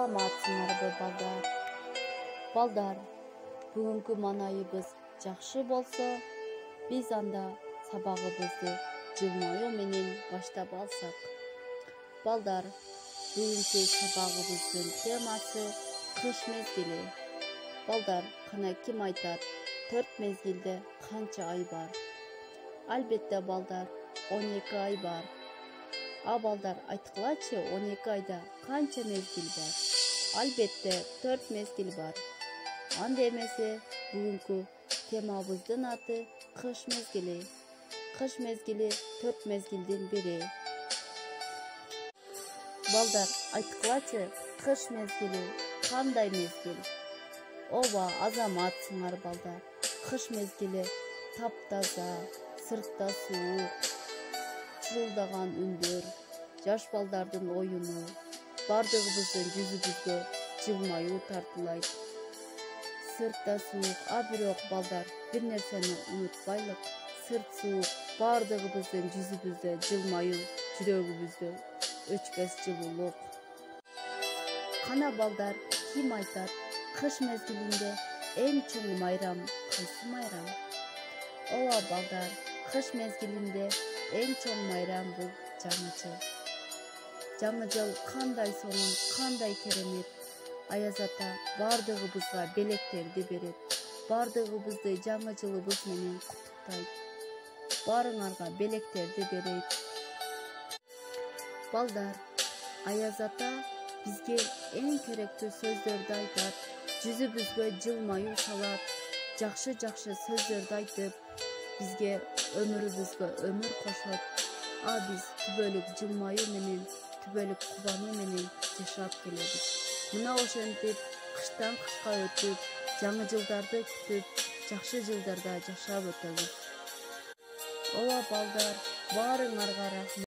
Саламатсыңарбы балдар? Балдар, бүгүнкү маанайыбыз жакшы болсо, биз анда сабагыбызды жылмоюу менен баштап алсак. Балдар, бүгүнкү сабагыбыздын темасы кыш мезгили. Балдар, кана ким айтат, 4 мезгилде канча ай бар? Албетте балдар, 12 ай бар. Балдар, айткылачы, 12 айда канча мезгил бар? Албетте 4 мезгил бар. Анда эмесе бүгүнкү темабыздын аты кыш мезгили. Кыш мезгили 4 мезгилдин бири. Балдар, айткылачы, кыш мезгили кандай мезгил? Ооба, азаматсыңар балдар. Кыш мезгили таптаза, сыртта суук, чырылдаган үндөр, жаш балдардын оюну, бардыгыбыздын жүзүбүзгө жылмаюу тартуулайт. Сыртта суук, бирок балдар, бир нерсени унутпайлык. Сырт суук, бардыгыбыздын жүзүбүздө жылмаюу, жүрөгүбүздө өчпөс жылуулук. Кана балдар, ким айтат, кыш мезгилинде эң чоң майрам кайсы майрам? Ооба балдар, кыш мезгилинде эң чоң майрам бул жаңы жыл. Жаңы жыл кандай сонун, кандай керемет. Аяз ата бардыгыбызга белектерди берет. Бардыгыбызды жаңы жылыбыз менен куттуктайт. Баарыңарга белектерди берет. Балдар, Аяз ата бизге эң керектүү сөздөрдү айтат. Жүзүбүзгө жылмаюу салат, жакшы сөздөрдү айтып, бизге өмүрүбүзгө өмүр кошот. Биз түбөлүк жылмаюу менен, түбөлүк кубануу менен жашап келебиз. Мына ошентип кыштан кышка өтүп, жаңы жылдарды күтүп, жакшы жылдарда жашап өтөбүз. Ооба балдар, баарыңарга рахмат.